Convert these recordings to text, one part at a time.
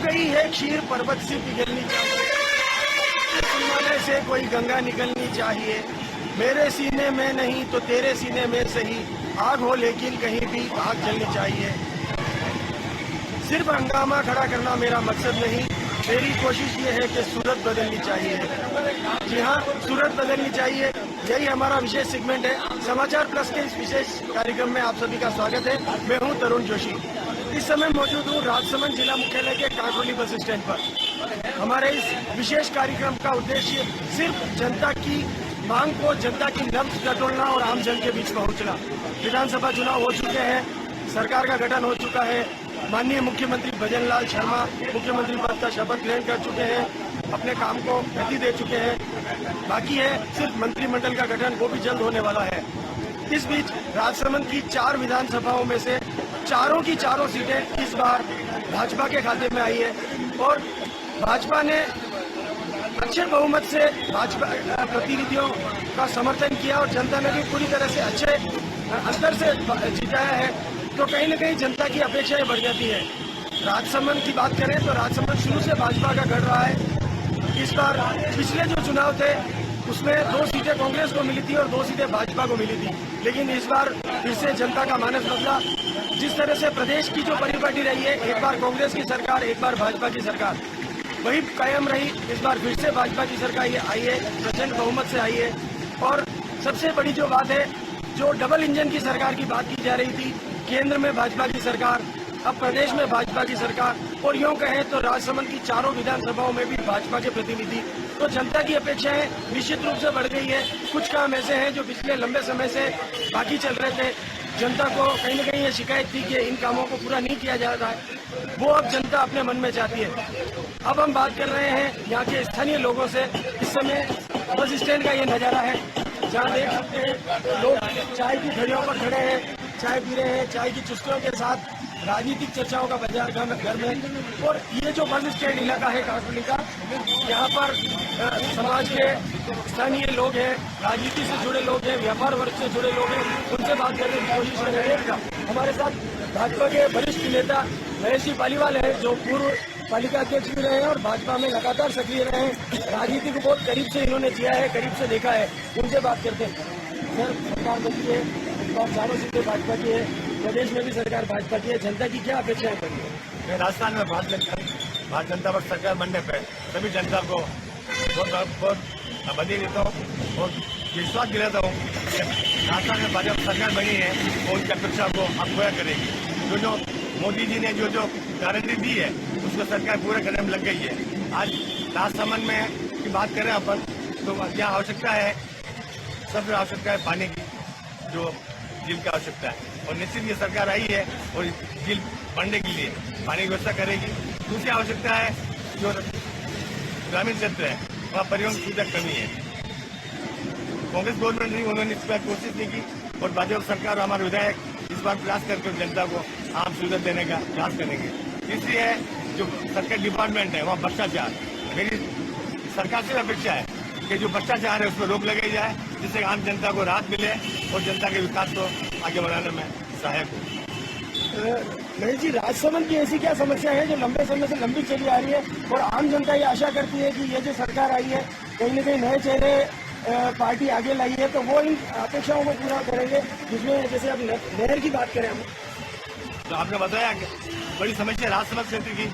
गई है क्षीर पर्वत से पिघलनी चाहिए, सुनने से कोई गंगा निकलनी चाहिए। मेरे सीने में नहीं तो तेरे सीने में सही, आग हो लेकिन कहीं भी आग जलनी चाहिए। सिर्फ हंगामा खड़ा करना मेरा मकसद नहीं, मेरी कोशिश ये है कि सूरत बदलनी चाहिए। जी हाँ, सूरत बदलनी चाहिए, यही हमारा विशेष सेगमेंट है। समाचार प्लस के इस विशेष कार्यक्रम में आप सभी का स्वागत है। मैं हूँ तरुण जोशी। इस समय मौजूद हूँ राजसमंद जिला मुख्यालय के काकोली बस स्टैंड पर। हमारे इस विशेष कार्यक्रम का उद्देश्य सिर्फ जनता की मांग को, जनता की नब्ज टटोलना और आम जन के बीच पहुँचना। विधानसभा चुनाव हो चुके हैं, सरकार का गठन हो चुका है, माननीय मुख्यमंत्री भजनलाल शर्मा मुख्यमंत्री पद का शपथ ग्रहण कर चुके हैं, अपने काम को गति दे चुके हैं। बाकी है सिर्फ मंत्रिमंडल का गठन, वो भी जल्द होने वाला है। इस बीच राजसमंद की 4 विधानसभाओं में से चारों की चारों सीटें इस बार भाजपा के खाते में आई है और भाजपा ने अच्छे बहुमत से भाजपा प्रतिनिधियों का समर्थन किया और जनता ने भी पूरी तरह से अच्छे अंतर से जिताया है। तो कहीं न कहीं जनता की अपेक्षाएं बढ़ जाती है। राजसमंद की बात करें तो राजसमंद शुरू से भाजपा का गढ़ रहा है। इस बार पिछले जो चुनाव थे उसमें 2 सीटें कांग्रेस को मिली थी और 2 सीटें भाजपा को मिली थी, लेकिन इस बार फिर से जनता का मानस बदला। जिस तरह से प्रदेश की जो परिपाटी रही है, एक बार कांग्रेस की सरकार, एक बार भाजपा की सरकार, वही कायम रही। इस बार फिर से भाजपा की सरकार ये आई है, प्रचंड बहुमत से आई है। और सबसे बड़ी जो बात है, जो डबल इंजन की सरकार की बात की जा रही थी, केंद्र में भाजपा की सरकार, अब प्रदेश में भाजपा की सरकार, और यूं कहें तो राजसमंद की चारों विधानसभाओं में भी भाजपा के प्रतिनिधि। तो जनता की अपेक्षाएं निश्चित रूप से बढ़ गई है। कुछ काम ऐसे हैं जो पिछले लंबे समय से बाकी चल रहे थे। जनता को कहीं न कहीं ये शिकायत थी कि इन कामों को पूरा नहीं किया जा रहा है, वो अब जनता अपने मन में चाहती है। अब हम बात कर रहे हैं यहाँ के स्थानीय लोगों से। इस समय बस स्टैंड का ये नज़ारा है, जहाँ देख सकते हैं लोग चाय की घड़ियों पर खड़े हैं, चाय पी रहे हैं, चाय की चुस्कियों के साथ राजनीतिक चर्चाओं का बाजार घर में। और ये जो बस स्टैंड इलाका है काकोली का, यहाँ पर समाज के स्थानीय लोग हैं, राजनीति से जुड़े लोग हैं, व्यापार वर्ग से जुड़े लोग हैं, उनसे बात करने की कोशिश कर रहे हैं। हमारे साथ भाजपा के वरिष्ठ नेता महेश जी पालीवाल है, जो पूर्व पालिका अध्यक्ष भी रहे हैं और भाजपा में लगातार सक्रिय रहे हैं। राजनीति को बहुत करीब से इन्होंने जिया है, करीब से देखा है, उनसे बात करते हैं। सर, सरकार बनती है, इस बार चारों सीटें भाजपा की है, प्रदेश में भी सरकार भाजपा की है, जनता की क्या अपेक्षाएं बनी है? मैं राजस्थान में भारतीय जनता पार्टी सरकार बनने पर सभी जनता को बहुत बधाई देता हूँ और विश्वास दिलाता हूँ कि राजस्थान में भाजपा सरकार बनी है और उनकी अपेक्षा को अब पूरा करेगी। जो मोदी जी ने जो गारंटी दी है उसको सरकार पूरा करने में लग गई है। आज राजसमंद में की बात करें अपन तो क्या आवश्यकता है, सबसे आवश्यकता है पानी की, जो झील की आवश्यकता है, और निश्चित ये सरकार आई है और झील बढ़ने के लिए पानी की व्यवस्था करेगी। दूसरी आवश्यकता है जो ग्रामीण क्षेत्र है वहाँ परिवहन सुविधा कमी है। कांग्रेस गवर्नमेंट नहीं, उन्होंने इस पर कोशिश नहीं की और भाजपा सरकार और हमारे विधायक इस बार प्रयास करके जनता को आम सुविधा देने का प्रयास करेंगे। तीसरी है जो सरकारी डिपार्टमेंट है वहाँ भ्रष्टाचार। मेरी सरकार से अपेक्षा है कि जो भ्रष्टाचार है उस पर रोक लगाई जाए, जिससे आम जनता को राहत मिले और जनता के विकास को आगे बढ़ाने में सहायक हो। महेश जी, राजसमंद की ऐसी क्या समस्या है जो लंबे समय से लंबी चली आ रही है और आम जनता ये आशा करती है कि ये जो सरकार आई है, कहीं न कहीं नए चेहरे पार्टी आगे लाई है तो वो इन अपेक्षाओं को पूरा करेंगे, जिसमें जैसे अब नहर की बात करें हम, तो आपने बताया कि बड़ी समस्या राजसमंद क्षेत्र की,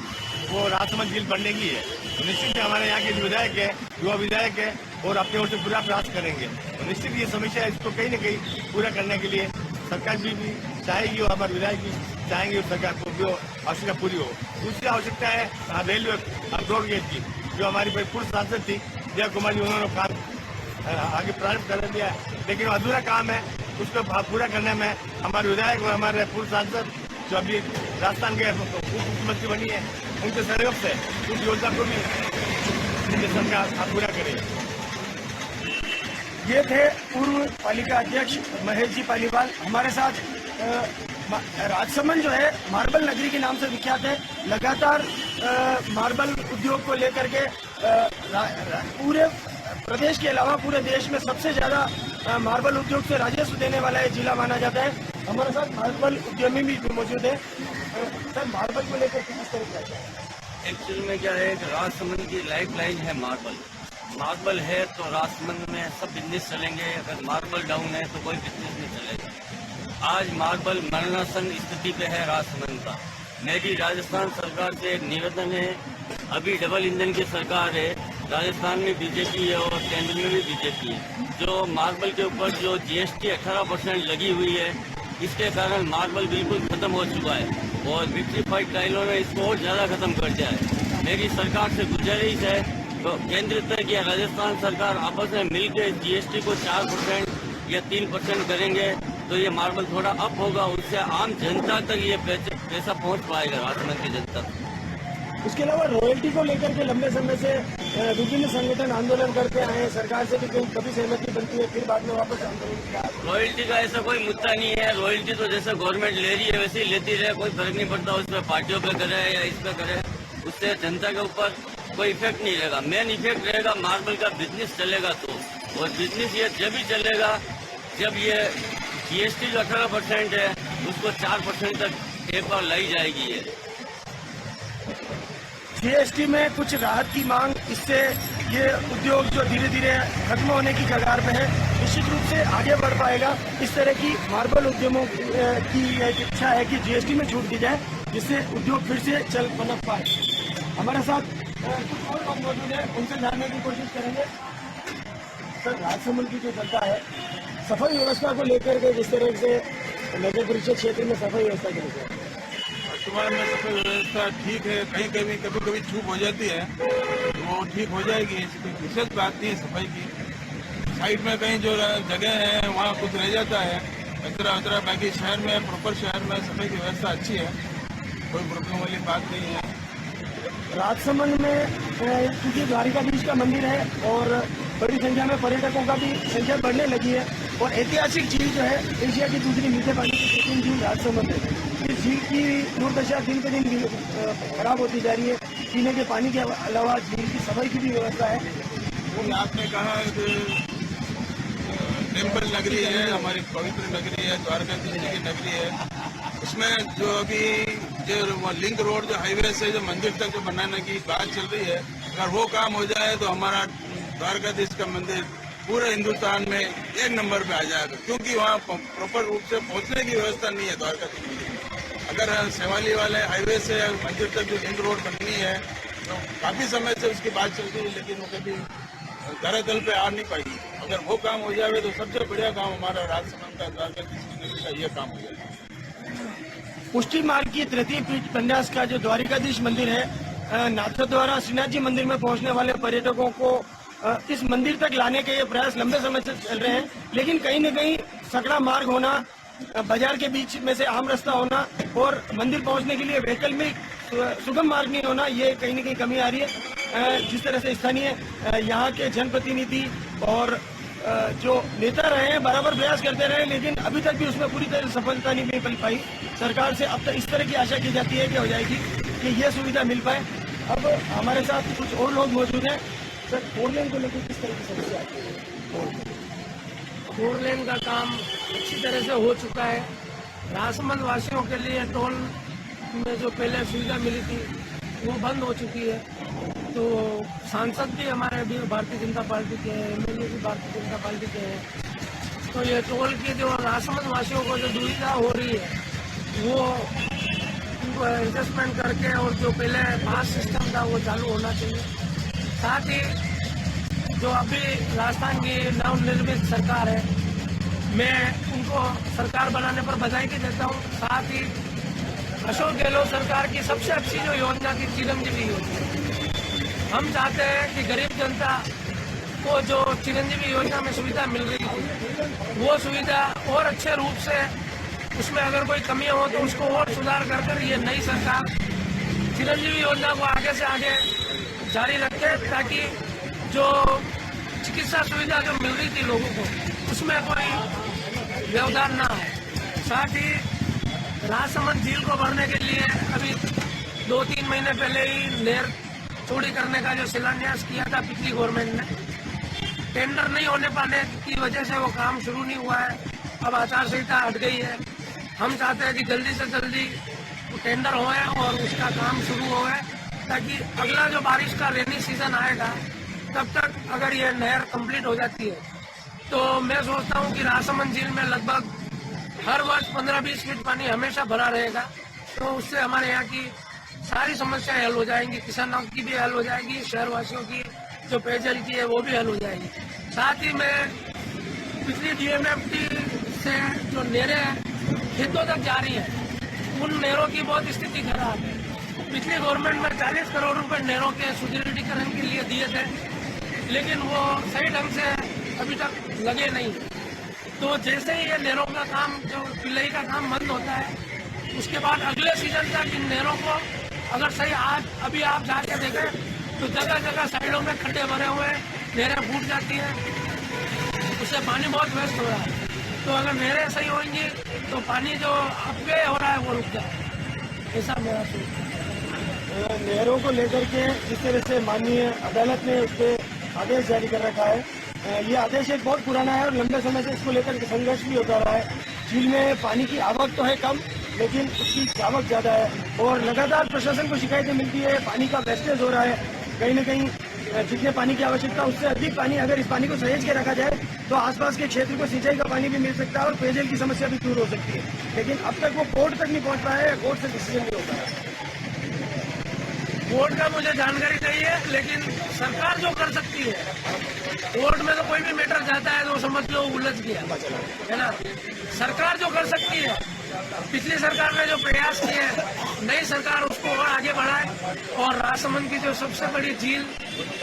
वो राजसमंद झील बनने की है। तो निश्चित ही हमारे यहाँ के विधायक है, युवा विधायक है और अपने ओर से पूरा प्रयास करेंगे। तो निश्चित ये समस्या है, इसको कहीं न कहीं पूरा करने के लिए सरकार भी चाहेगी और हमारे विधायक भी चाहेंगे और सरकार को जो आवश्यकता पूरी हो। दूसरी आवश्यकता है रेलवे ब्रॉड गेज की, जो हमारी पूर्व सांसद थी जया कुमार जी, उन्होंने काम आगे प्रारंभ कर दिया है, लेकिन अधूरा काम है, उसको पूरा करने में हमारे विधायक और हमारे पूर्व सांसद जो अभी राजस्थान के उप मुख्यमंत्री बनी है, उनके सहयोग से उस योजना को भी सरकार पूरा करेगी। ये थे पूर्व पालिका अध्यक्ष महेश जी पालीवाल। हमारे साथ राजसमंद जो है मार्बल नगरी के नाम से विख्यात है। लगातार मार्बल उद्योग को लेकर के पूरे प्रदेश के अलावा पूरे देश में सबसे ज्यादा मार्बल उद्योग से राजस्व देने वाला ये जिला माना जाता है। हमारे साथ मार्बल उद्यमी भी मौजूद है। सर, मार्बल को लेकर किस तरह क्या है? एक्चुअल में क्या है कि राजसमंद की लाइफ लाइन है मार्बल है तो राजसमंद में सब बिजनेस चलेंगे। अगर मार्बल डाउन है तो कोई बिजनेस नहीं चलेगा। आज मार्बल मरणासन स्थिति पे है राजसमंद का। मेरी राजस्थान सरकार से एक निवेदन है, अभी डबल इंजन की सरकार है, राजस्थान में बीजेपी है और केंद्र में भी बीजेपी है। जो मार्बल के ऊपर जो जीएसटी 18% लगी हुई है, इसके कारण मार्बल बिल्कुल खत्म हो चुका है और विट्रीफाइड टाइलों ने इसको और ज्यादा खत्म कर दिया है। मेरी सरकार से गुजारिश है तो केंद्र तक या राजस्थान सरकार आपस में मिलकर जीएसटी को 4% या 3% करेंगे तो ये मार्बल थोड़ा अप होगा, उससे आम जनता तक ये पैसा पहुंच पाएगा, राजस्थान की जनता तक। उसके अलावा रॉयल्टी को लेकर के लंबे समय से विभिन्न संगठन आंदोलन करते आए हैं, सरकार से भी कभी सहमति बनती है, फिर बाद में वापस आंदोलन किया। रॉयल्टी का ऐसा कोई मुद्दा नहीं है। रॉयल्टी तो जैसे गवर्नमेंट ले रही है वैसे ही लेती रहे, कोई फर्क नहीं पड़ता उस पर पार्टियों पे करे या इस पे करे, उससे जनता के ऊपर कोई इफेक्ट नहीं रहेगा। मेन इफेक्ट रहेगा मार्बल का बिजनेस चलेगा तो, और बिजनेस ये जब ही चलेगा जब ये जीएसटी जो 18% है उसको 4% तक एक बार लाई जाएगी। जीएसटी में कुछ राहत की मांग, इससे ये उद्योग जो धीरे धीरे खत्म होने की कगार पे है निश्चित रूप से आगे बढ़ पाएगा। इस तरह की मार्बल उद्यमों की एक इच्छा है कि जीएसटी में छूट दी जाए जिससे उद्योग फिर से चल पनप पाए। हमारे साथ कुछ और लोग मौजूद हैं, उनसे जानने की कोशिश करेंगे। सर, राजसमंद की जो जनता है सफाई व्यवस्था को लेकर के जिस तरह से नगर परिषद क्षेत्र में सफाई व्यवस्था के लेकर वर्तमान में सफाई व्यवस्था ठीक है, कभी कभी चूक हो जाती है तो वो ठीक हो जाएगी, ऐसी कोई विशेष बात नहीं है। सफाई की साइड में कहीं जो जगह है वहाँ कुछ रह जाता है कचरा वचरा, बाकी शहर में प्रॉपर शहर में सफाई की व्यवस्था अच्छी है, कोई प्रॉब्लम वाली बात नहीं है। राजसमंद में क्योंकि द्वारिकाधीश का मंदिर है और बड़ी संख्या में पर्यटकों का भी संख्या बढ़ने लगी है और ऐतिहासिक झील जो है एशिया की दूसरी मीठे पानी की सेकंड झील राजसमंद है। इस झील की दुर्दशा दिन पे दिन खराब होती जा रही है। पीने के पानी के अलावा झील की सफाई की भी व्यवस्था है। वो आपने कहा टेम्पल नगरी है, हमारी पवित्र नगरी है, द्वारकाधीश जी की नगरी है। उसमें जो अभी जो लिंक रोड जो हाईवे से जो मंदिर तक जो बनाने की बात चल रही है, अगर वो काम हो जाए तो हमारा द्वारकाधीश का मंदिर पूरे हिंदुस्तान में एक नंबर पे आ जाएगा, क्योंकि वहाँ प्रॉपर रूप से पहुँचने की व्यवस्था नहीं है द्वारकाधीश मंदिर। अगर सेवाली वाले हाईवे से मंदिर तक जो लिंक रोड बननी है तो काफी समय से उसकी बात चल रही है, लेकिन वो कभी धरातल पे आ नहीं पाई। अगर वो काम हो जाए तो सबसे बढ़िया काम हमारा राजसमंद का द्वारकाधीश की नगरी का ये काम हो जाएगा। पुष्टि मार्ग की तृतीय पीठ प्रन्यास का जो द्वारिकाधीश मंदिर है, नाथद्वारा श्रीनाथ जी मंदिर में पहुंचने वाले पर्यटकों को इस मंदिर तक लाने के ये प्रयास लंबे समय से चल रहे हैं, लेकिन कहीं न कहीं सकड़ा मार्ग होना, बाजार के बीच में से आम रास्ता होना और मंदिर पहुंचने के लिए वैकल्पिक सुगम मार्ग नहीं होना, ये कहीं न कहीं कमी आ रही है। जिस तरह से स्थानीय यहाँ के जनप्रतिनिधि और जो नेता रहे हैं बराबर प्रयास करते रहे, लेकिन अभी तक भी उसमें पूरी तरह सफलता नहीं मिल पाई। सरकार से अब तक इस तरह की आशा की जाती है कि हो जाएगी कि यह सुविधा मिल पाए। अब हमारे साथ कुछ और लोग मौजूद हैं। सर, 4 लेन को लेकर किस तरह की समस्या आती है? 4 लेन का काम अच्छी तरह से हो चुका है। राजसमंद वासियों के लिए टोल में जो पहले सुविधा मिली थी वो बंद हो चुकी है। तो सांसद भी हमारे अभी भारतीय जनता पार्टी के हैं, एमएलए भी भारतीय जनता पार्टी के हैं। तो ये टोल की जो राजसमंद वासियों को जो दुविधा हो रही है वो उनको एडजस्टमेंट करके और जो पहले पास सिस्टम था वो चालू होना चाहिए। साथ ही जो अभी राजस्थान की नवनिर्मित सरकार है, मैं उनको सरकार बनाने पर बधाई भी देता हूँ। साथ ही अशोक गहलोत सरकार की सबसे अच्छी जो योजना थी चिरंजीवी योजना, हम चाहते हैं कि गरीब जनता को जो चिरंजीवी योजना में सुविधा मिल रही थी वो सुविधा और अच्छे रूप से, उसमें अगर कोई कमियां हो तो उसको और सुधार कर ये नई सरकार चिरंजीवी योजना को आगे से आगे जारी रखे, ताकि जो चिकित्सा सुविधा जो मिल रही थी लोगों को उसमें कोई व्यवधान ना हो। साथ ही राजसमंद झील को भरने के लिए अभी 2-3 महीने पहले ही नहर चौड़ी करने का जो शिलान्यास किया था पिछली गवर्नमेंट ने, टेंडर नहीं होने पाने की वजह से वो काम शुरू नहीं हुआ है। अब आचार संहिता हट गई है। हम चाहते हैं कि जल्दी से जल्दी टेंडर होए और उसका काम शुरू होए ताकि अगला जो बारिश का रेनी सीजन आएगा तब तक अगर ये नहर कंप्लीट हो जाती है तो मैं सोचता हूँ कि राजसमंद झील में लगभग हर वर्ष 15-20 फीट पानी हमेशा भरा रहेगा। तो उससे हमारे यहाँ की सारी समस्याएं हल हो जाएंगी, किसानों की भी हल हो जाएगी, शहरवासियों की जो पेयजल की है वो भी हल हो जाएगी। साथ ही में पिछली डीएमएफटी से जो नहरें खेतों तक जा रही है उन नहरों की बहुत स्थिति खराब है। पिछली गवर्नमेंट में 40 करोड़ रुपए नहरों के सुदृढ़ीकरण के लिए दिए थे, लेकिन वो सही ढंग से अभी तक लगे नहीं। तो जैसे ही ये नहरों का काम, जो पिलई का काम बंद होता है, उसके बाद अगले सीजन तक इन नहरों को अगर सही आज अभी आप जाके देखें तो जगह जगह साइडों में खड्डे भरे हुए, नहरें फूट जाती हैं, उससे पानी बहुत वेस्ट हो रहा है। तो अगर नहरें सही होंगी तो पानी जो अपव्यय हो रहा है वो रुक जाए, ऐसा मेरा सोच है। नहरों को लेकर के जिस तरह से माननीय अदालत ने उस पर आदेश जारी कर रखा है, ये आदेश एक बहुत पुराना है और लंबे समय से इसको लेकर के संघर्ष भी होता रहा है। झील में पानी की आवक तो है कम, लेकिन उसकी जावक ज्यादा है और लगातार प्रशासन को शिकायतें मिलती है, पानी का वेस्टेज हो रहा है। कहीं न कहीं जितने पानी की आवश्यकता उससे अधिक पानी, अगर इस पानी को सहेज के रखा जाए तो आसपास के क्षेत्र को सिंचाई का पानी भी मिल सकता है और पेयजल की समस्या भी दूर हो सकती है। लेकिन अब तक वो कोर्ट तक नहीं पहुंच पाया है, कोर्ट से डिसीजन नहीं हो पाया। कोर्ट का मुझे जानकारी नहीं है, लेकिन सरकार जो कर सकती है, कोर्ट में तो कोई भी मैटर जाता है तो समझ लो उलझ गया है ना। सरकार जो कर सकती है, पिछली सरकार ने जो प्रयास किए, नई सरकार उसको और आगे बढ़ाए और राजसमंद की जो सबसे बड़ी झील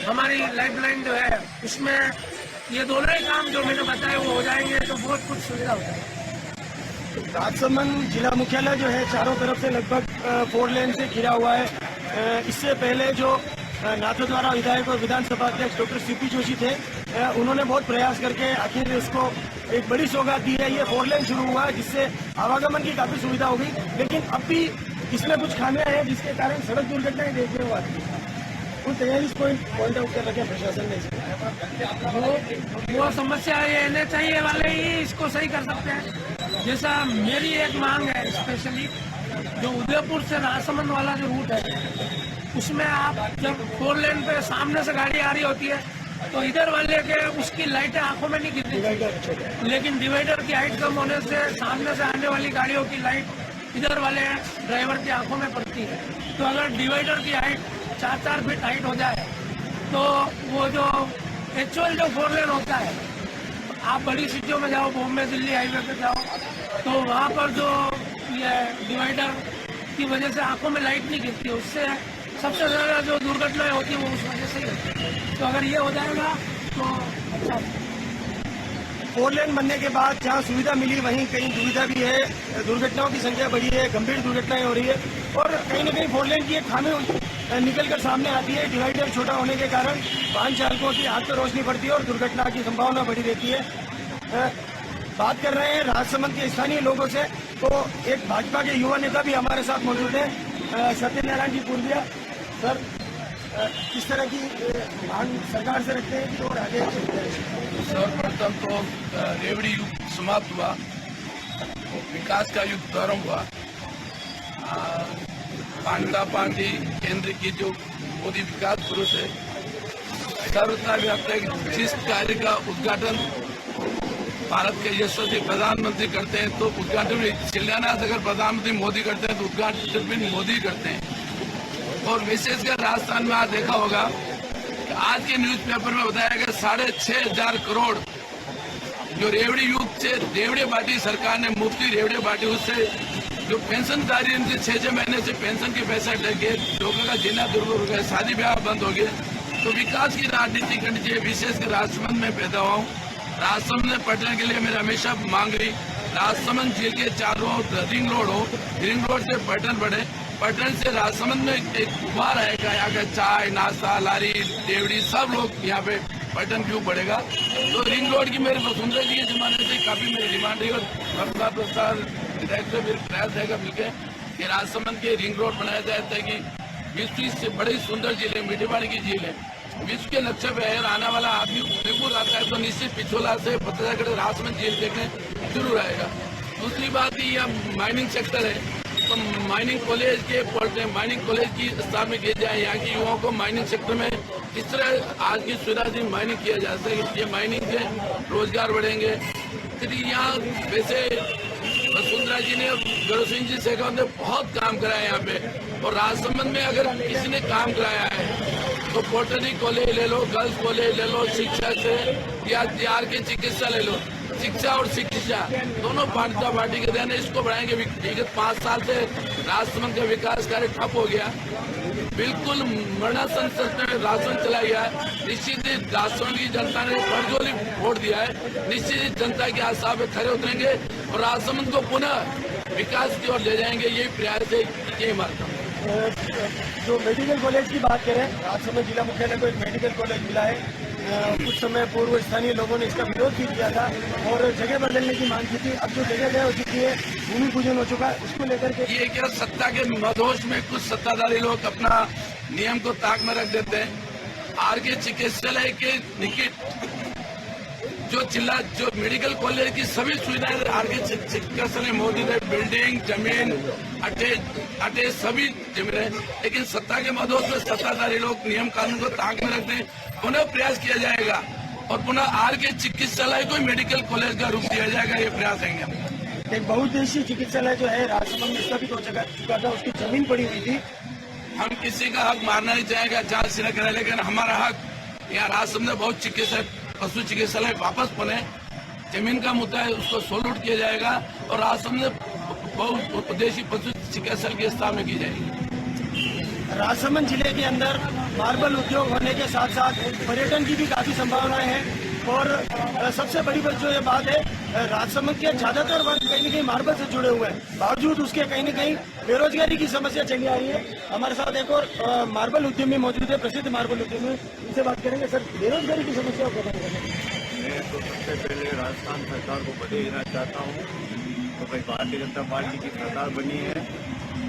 हमारी लाइफलाइन जो है उसमें ये दोनों ही काम जो मैंने बताए वो हो जाएंगे तो बहुत कुछ सुविधा हो जाएगी। राजसमंद जिला मुख्यालय जो है चारों तरफ से लगभग 4 लेन से घिरा हुआ है। इससे पहले जो नाथद्वारा विधायक और विधानसभा अध्यक्ष डॉक्टर सीपी जोशी थे, उन्होंने बहुत प्रयास करके आखिर इसको एक बड़ी सौगात दी है। ये 4 लेन शुरू हुआ है जिससे आवागमन की काफी सुविधा हो गई, लेकिन अब भी इसमें कुछ खामियां हैं जिसके कारण सड़क दुर्घटनाएं देखने को आती है। उन 43 पॉइंट आउट कर रखे प्रशासन ने। वो समस्या ये NHI वाले ही इसको सही कर सकते हैं। जैसा मेरी एक मांग है, स्पेशली जो उदयपुर से राजसमंद वाला जो रूट है उसमें आप जब 4 लेन पे सामने से गाड़ी आ रही होती है तो इधर वाले के उसकी लाइटें आंखों में नहीं गिरती, लेकिन डिवाइडर की हाइट कम होने से सामने से आने वाली गाड़ियों की लाइट इधर वाले ड्राइवर की आंखों में पड़ती है। तो अगर डिवाइडर की हाइट 4-4 फीट हाइट हो जाए तो वो जो एक्चुअल जो 4 लेन होता है, आप बड़ी सिटियों में जाओ, बॉम्बे दिल्ली हाईवे पे जाओ तो वहाँ पर जो ये डिवाइडर की वजह से आंखों में लाइट नहीं गिरती, उससे सबसे ज्यादा जो दुर्घटनाएं होती है वो उस वजह से ही होती है। तो अगर ये हो जाएगा तो अच्छा। 4 लेन बनने के बाद जहाँ सुविधा मिली वहीं कहीं दुविधा भी है, दुर्घटनाओं की संख्या बढ़ी है, गंभीर दुर्घटनाएं हो रही है और कहीं न कहीं 4 लेन की एक खामी निकल कर सामने आती है। डिवाइडर छोटा होने के कारण वाहन चालकों की आंख पर रोशनी पड़ती है और दुर्घटना की संभावना बढ़ी रहती है। बात कर रहे हैं राजसमंद के स्थानीय लोगों से, तो एक भाजपा के युवा नेता भी हमारे साथ मौजूद है, सत्यनारायण जी पूर्विया। सर, किस तरह की मांग सरकार से रखते हैं कि और आगे? सर्वप्रथम तो रेवड़ी युग समाप्त हुआ, विकास का युग प्रारंभ हुआ। पांडा पांडी केंद्र की जो मोदी विकास पुरुष है, सर्वथा व्यापक जिस कार्य का उद्घाटन भारत के यशस्वी प्रधानमंत्री करते हैं तो उद्घाटन में शिलान्यास अगर प्रधानमंत्री मोदी करते हैं तो उद्घाटन भी मोदी करते हैं। और विशेषकर राजस्थान में आज देखा होगा कि आज के न्यूज़पेपर में बताया गया 6,500 करोड़ जो रेवड़ी युग से रेवड़ी बांटी सरकार ने, मुफ्ती रेवड़ी बांटी, उससे जो पेंशनधारी इनके 6 महीने से पेंशन के पैसा डर गए, लोगों का जीना दुर्भर हो गया, शादी ब्याह बंद हो गए। तो विकास की राजनीति करनी चाहिए। विशेषकर राजसमंद में पैदा हुआ हूँ, राजसमंद में पटना के लिए मेरी हमेशा मांग रही, राजसमंद झील के चारों रिंग रोड हो, रिंग रोड से पटन बढ़े, पटन से राजसमंद में एक उभार आएगा, यहाँ का चाय नाश्ता लारी रेवड़ी सब लोग यहाँ पे पटन क्यों बढ़ेगा। तो रिंग रोड की मेरे वसुंधरा जी के जमाने से काफी मेरी डिमांड रही और प्रसाद विधायक से मेरे प्रयास रहेगा मिलकर कि राजसमंद के रिंग रोड बनाया जाए ताकि विश्व से बड़ी सुंदर झील है, मीठीवाड़ी की झील है, विश्व के लक्ष्य पे है। आने वाला आदमी उदयपुर आता है तो निश्चित पिछोला से फतेहगढ़ राजसमंद झील देखने जरूर आएगा। दूसरी बात यह माइनिंग सेक्टर है माइनिंग कॉलेज के माइनिंग कॉलेज की स्थापना की जाए। यहाँ के युवाओं को माइनिंग सेक्टर में किस तरह आज की सुविधा से माइनिंग किया जा सके, ये माइनिंग से रोजगार बढ़ेंगे। फिर यहाँ वैसे वसुंधरा जी ने गौरव सिंह जी शेखावत ने बहुत काम कराया यहाँ पे, और राजसमंद में अगर किसी ने काम कराया है तो पोटरी कॉलेज ले लो, गर्ल्स कॉलेज ले लो, शिक्षा से या बिहार के चिकित्सा ले लो। शिक्षा और चिकित्सा दोनों भाजपा पार्टी के देन, इसको बढ़ाएंगे। विगत 5 साल से राजसमंद का विकास कार्य ठप हो गया, बिल्कुल मरणासन में राजसमंद चला गया। निश्चित ही राजसमंद की जनता ने बरजोली वोट दिया है, निश्चित ही जनता के आशा पे खड़े उतरेंगे और राजसमंद को पुनः विकास की ओर ले जाएंगे। यही प्रयास है, यही मार्ग। जो मेडिकल कॉलेज की बात करें, राजसमंद जिला मुख्यालय को एक मेडिकल कॉलेज मिला है। कुछ समय पूर्व स्थानीय लोगों ने इसका विरोध भी किया था और जगह बदलने की मांग की थी। अब जो जगह तय हो चुकी है, भूमि पूजन हो चुका है, उसको लेकर के ये क्या सत्ता के मदहोश में कुछ सत्ताधारी लोग अपना नियम को ताक में रख देते हैं। आर के चिकित्सालय के निकट जो मेडिकल कॉलेज की सभी सुविधाएं आर के चिकित्सालय मौजूद है, बिल्डिंग, जमीन, अटैच सभी जमीन, लेकिन सत्ता के मदहोश में सत्ताधारी लोग नियम कानून को ताक में रखते हैं। पुनः प्रयास किया जाएगा और पुनः आर के चिकित्सालय को मेडिकल कॉलेज का रूप दिया जाएगा, ये प्रयास रहेंगे हम। एक बहुउद्देशीय चिकित्सालय जो है राजसमंद में स्थापित हो चुका था, उसकी जमीन पड़ी हुई थी। हम किसी का हक मारना नहीं चाहेगा, जांच से न करें, लेकिन हमारा हक यहाँ राजसमंद में बहुत पशु चिकित्सालय वापस बने। जमीन का मुद्दा है, उसको सोल्व आउट किया जाएगा और राजसमंद में बहुउद्देशीय पशु चिकित्सालय की स्थापना की जाएगी। राजसमंद जिले के अंदर मार्बल उद्योग होने के साथ साथ पर्यटन की भी काफी संभावनाएं हैं और सबसे बड़ी बात जो ये बात है, राजसमंद के ज्यादातर वर्ग कहीं न कहीं मार्बल से जुड़े हुए हैं। बावजूद उसके कहीं न कहीं बेरोजगारी की समस्या चली आ रही है। हमारे साथ एक और मार्बल उद्यमी मौजूद है, प्रसिद्ध मार्बल उद्यमी, उनसे बात करेंगे। सर, बेरोजगारी की समस्या को खत्म करने मैं तो सबसे पहले राजस्थान सरकार को बधाई देना चाहता हूँ। तो भाई भारतीय जनता पार्टी की सरकार बनी है,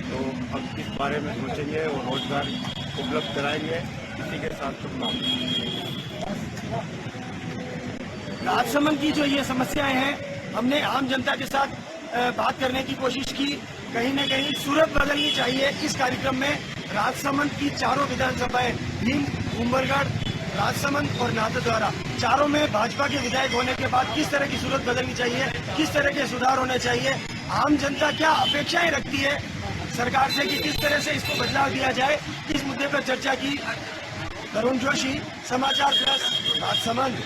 तो अब इस बारे में सोचेंगे और रोजगार उपलब्ध कराएंगे। इसी के साथ राजसमंद की जो ये समस्याएं हैं, हमने आम जनता के साथ बात करने की कोशिश की। कहीं न कहीं सूरत बदलनी चाहिए। इस कार्यक्रम में राजसमंद की चारों विधानसभाएं, नीम, उमरगढ़, राजसमंद और नाथद्वारा, चारों में भाजपा के विधायक होने के बाद किस तरह की सूरत बदलनी चाहिए, किस तरह के सुधार होने चाहिए, आम जनता क्या अपेक्षाएं रखती है सरकार से कि किस तरह से इसको बदलाव दिया जाए, इस मुद्दे पर चर्चा की। तरुण जोशी, समाचार प्लस, राजसमंद।